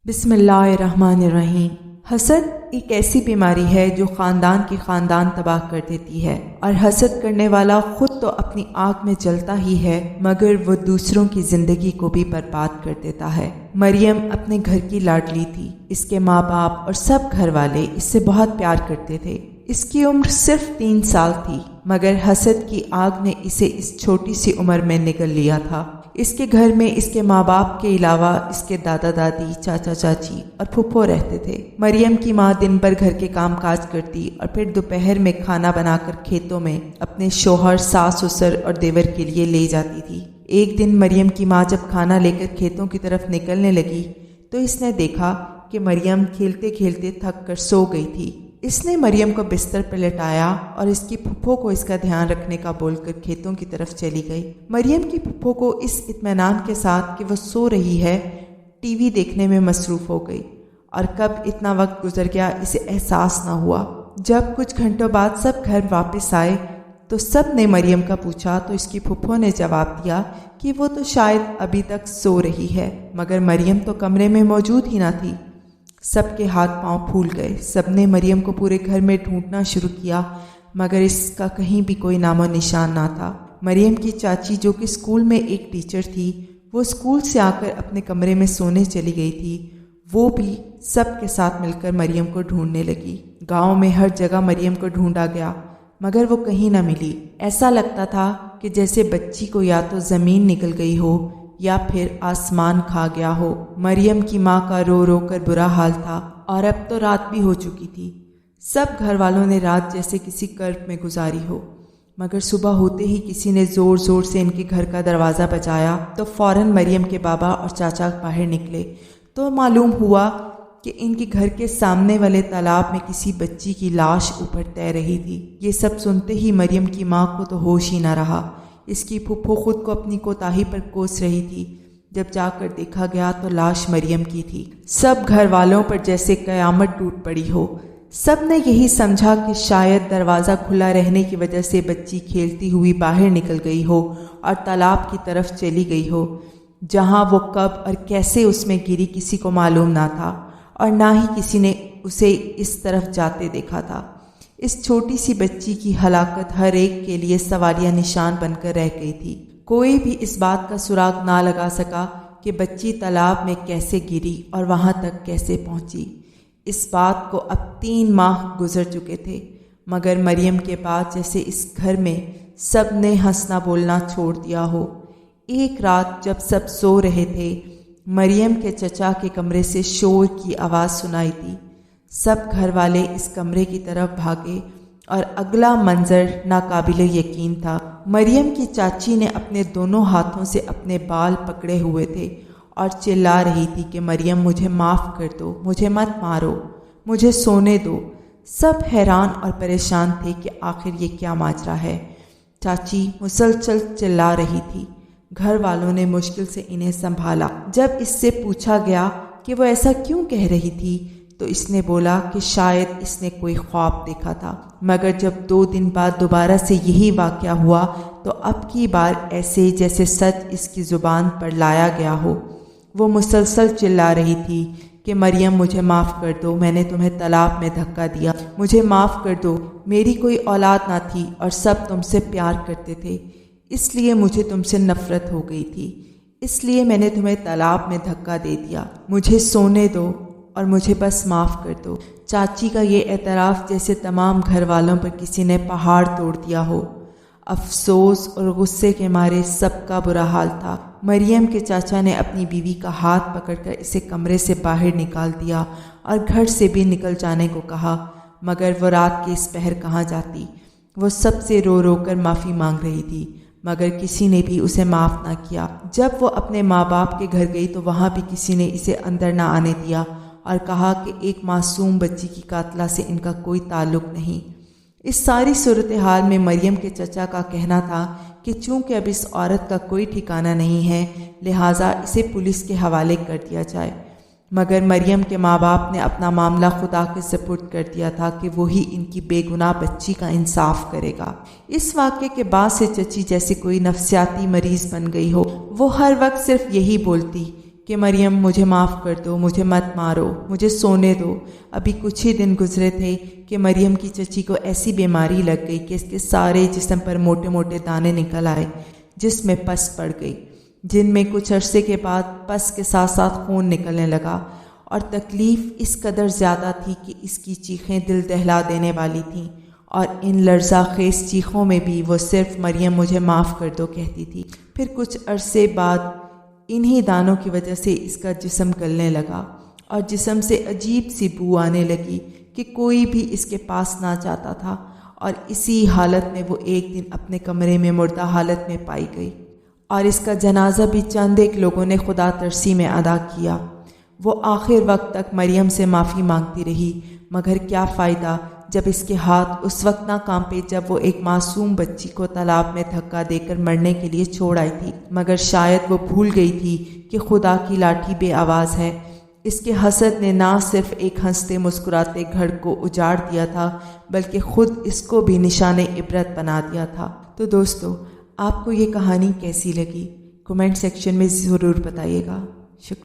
بسم اللہ الرحمن الرحیم۔ حسد ایک ایسی بیماری ہے جو خاندان کی خاندان تباہ کر دیتی ہے، اور حسد کرنے والا خود تو اپنی آگ میں جلتا ہی ہے مگر وہ دوسروں کی زندگی کو بھی برباد کر دیتا ہے۔ مریم اپنے گھر کی لاڈلی تھی۔ اس کے ماں باپ اور سب گھر والے اس سے بہت پیار کرتے تھے۔ اس کی عمر صرف 3 سال تھی، مگر حسد کی آگ نے اسے اس چھوٹی سی عمر میں نگل لیا تھا۔ اس کے گھر میں اس کے ماں باپ کے علاوہ اس کے دادا دادی، چاچا چاچی اور پھپھو رہتے تھے۔ مریم کی ماں دن بھر گھر کے کام کاج کرتی اور پھر دوپہر میں کھانا بنا کر کھیتوں میں اپنے شوہر، ساس سسر اور دیور کے لیے لے جاتی تھی۔ ایک دن مریم کی ماں جب کھانا لے کر کھیتوں کی طرف نکلنے لگی تو اس نے دیکھا کہ مریم کھیلتے کھیلتے تھک کر سو گئی تھی۔ اس نے مریم کو بستر پر لٹایا اور اس کی پھپھو کو اس کا دھیان رکھنے کا بول کر کھیتوں کی طرف چلی گئی۔ مریم کی پھپھو کو اس اطمینان کے ساتھ کہ وہ سو رہی ہے ٹی وی دیکھنے میں مصروف ہو گئی، اور کب اتنا وقت گزر گیا اسے احساس نہ ہوا۔ جب کچھ گھنٹوں بعد سب گھر واپس آئے تو سب نے مریم کا پوچھا تو اس کی پھپھو نے جواب دیا کہ وہ تو شاید ابھی تک سو رہی ہے، مگر مریم تو کمرے میں موجود ہی نہ تھی۔ سب کے ہاتھ پاؤں پھول گئے۔ سب نے مریم کو پورے گھر میں ڈھونڈنا شروع کیا، مگر اس کا کہیں بھی کوئی نام و نشان نہ تھا۔ مریم کی چاچی جو کہ اسکول میں ایک ٹیچر تھی، وہ اسکول سے آ کر اپنے کمرے میں سونے چلی گئی تھی۔ وہ بھی سب کے ساتھ مل کر مریم کو ڈھونڈنے لگی۔ گاؤں میں ہر جگہ مریم کو ڈھونڈا گیا، مگر وہ کہیں نہ ملی۔ ایسا لگتا تھا کہ جیسے بچی کو یا تو زمین نکل گئی ہو یا پھر آسمان کھا گیا ہو۔ مریم کی ماں کا رو رو کر برا حال تھا، اور اب تو رات بھی ہو چکی تھی۔ سب گھر والوں نے رات جیسے کسی کرب میں گزاری ہو، مگر صبح ہوتے ہی کسی نے زور زور سے ان کے گھر کا دروازہ بجایا تو فوراً مریم کے بابا اور چاچا باہر نکلے تو معلوم ہوا کہ ان کے گھر کے سامنے والے تالاب میں کسی بچی کی لاش اوپر تیر رہی تھی۔ یہ سب سنتے ہی مریم کی ماں کو تو ہوش ہی نہ رہا۔ اس کی پھپھو خود کو اپنی کوتاہی پر کوس رہی تھی۔ جب جا کر دیکھا گیا تو لاش مریم کی تھی۔ سب گھر والوں پر جیسے قیامت ٹوٹ پڑی ہو۔ سب نے یہی سمجھا کہ شاید دروازہ کھلا رہنے کی وجہ سے بچی کھیلتی ہوئی باہر نکل گئی ہو اور تالاب کی طرف چلی گئی ہو، جہاں وہ کب اور کیسے اس میں گری کسی کو معلوم نہ تھا، اور نہ ہی کسی نے اسے اس طرف جاتے دیکھا تھا۔ اس چھوٹی سی بچی کی ہلاکت ہر ایک کے لیے سوالیہ نشان بن کر رہ گئی تھی۔ کوئی بھی اس بات کا سراغ نہ لگا سکا کہ بچی تالاب میں کیسے گری اور وہاں تک کیسے پہنچی۔ اس بات کو اب 3 ماہ گزر چکے تھے، مگر مریم کے بعد جیسے اس گھر میں سب نے ہنسنا بولنا چھوڑ دیا ہو۔ ایک رات جب سب سو رہے تھے، مریم کے چچا کے کمرے سے شور کی آواز سنائی دی۔ سب گھر والے اس کمرے کی طرف بھاگے، اور اگلا منظر ناقابل یقین تھا۔ مریم کی چاچی نے اپنے دونوں ہاتھوں سے اپنے بال پکڑے ہوئے تھے اور چلا رہی تھی کہ مریم مجھے معاف کر دو، مجھے مت مارو، مجھے سونے دو۔ سب حیران اور پریشان تھے کہ آخر یہ کیا ماجرا ہے۔ چاچی مسلسل چلا رہی تھی۔ گھر والوں نے مشکل سے انہیں سنبھالا۔ جب اس سے پوچھا گیا کہ وہ ایسا کیوں کہہ رہی تھی تو اس نے بولا کہ شاید اس نے کوئی خواب دیکھا تھا، مگر جب 2 دن بعد دوبارہ سے یہی واقعہ ہوا تو اب کی بار ایسے جیسے سچ اس کی زبان پر لایا گیا ہو۔ وہ مسلسل چلا رہی تھی کہ مریم مجھے معاف کر دو، میں نے تمہیں تالاب میں دھکا دیا، مجھے معاف کر دو، میری کوئی اولاد نہ تھی اور سب تم سے پیار کرتے تھے، اس لیے مجھے تم سے نفرت ہو گئی تھی، اس لیے میں نے تمہیں تالاب میں دھکا دے دیا، مجھے سونے دو اور مجھے بس معاف کر دو۔ چاچی کا یہ اعتراف جیسے تمام گھر والوں پر کسی نے پہاڑ توڑ دیا ہو۔ افسوس اور غصے کے مارے سب کا برا حال تھا۔ مریم کے چاچا نے اپنی بیوی کا ہاتھ پکڑ کر اسے کمرے سے باہر نکال دیا اور گھر سے بھی نکل جانے کو کہا، مگر وہ رات کے اس پہر کہاں جاتی۔ وہ سب سے رو رو کر معافی مانگ رہی تھی، مگر کسی نے بھی اسے معاف نہ کیا۔ جب وہ اپنے ماں باپ کے گھر گئی تو وہاں بھی کسی نے اسے اندر نہ آنے دیا اور کہا کہ ایک معصوم بچی کی قاتلہ سے ان کا کوئی تعلق نہیں۔ اس ساری صورتحال میں مریم کے چچا کا کہنا تھا کہ چونکہ اب اس عورت کا کوئی ٹھکانہ نہیں ہے، لہٰذا اسے پولیس کے حوالے کر دیا جائے، مگر مریم کے ماں باپ نے اپنا معاملہ خدا کے سپرد کر دیا تھا کہ وہی ان کی بے گناہ بچی کا انصاف کرے گا۔ اس واقعے کے بعد سے چچی جیسے کوئی نفسیاتی مریض بن گئی ہو۔ وہ ہر وقت صرف یہی بولتی کہ مریم مجھے معاف کر دو، مجھے مت مارو، مجھے سونے دو۔ ابھی کچھ ہی دن گزرے تھے کہ مریم کی چچی کو ایسی بیماری لگ گئی کہ اس کے سارے جسم پر موٹے موٹے دانے نکل آئے، جس میں پس پڑ گئی، جن میں کچھ عرصے کے بعد پس کے ساتھ ساتھ خون نکلنے لگا، اور تکلیف اس قدر زیادہ تھی کہ اس کی چیخیں دل دہلا دینے والی تھیں، اور ان لرزہ خیز چیخوں میں بھی وہ صرف مریم مجھے معاف کر دو کہتی تھی۔ پھر کچھ عرصے بعد انہی دانوں کی وجہ سے اس کا جسم گلنے لگا، اور جسم سے عجیب سی بو آنے لگی کہ کوئی بھی اس کے پاس نہ جاتا تھا، اور اسی حالت میں وہ ایک دن اپنے کمرے میں مردہ حالت میں پائی گئی، اور اس کا جنازہ بھی چند ایک لوگوں نے خدا ترسی میں ادا کیا۔ وہ آخر وقت تک مریم سے معافی مانگتی رہی، مگر کیا فائدہ جب اس کے ہاتھ اس وقت نہ کانپے جب وہ ایک معصوم بچی کو تالاب میں دھکا دے کر مرنے کے لیے چھوڑ آئی تھی، مگر شاید وہ بھول گئی تھی کہ خدا کی لاٹھی بے آواز ہے۔ اس کے حسد نے نہ صرف ایک ہنستے مسکراتے گھر کو اجاڑ دیا تھا، بلکہ خود اس کو بھی نشان عبرت بنا دیا تھا۔ تو دوستو، آپ کو یہ کہانی کیسی لگی؟ کمنٹ سیکشن میں ضرور بتائیے گا۔ شکریہ۔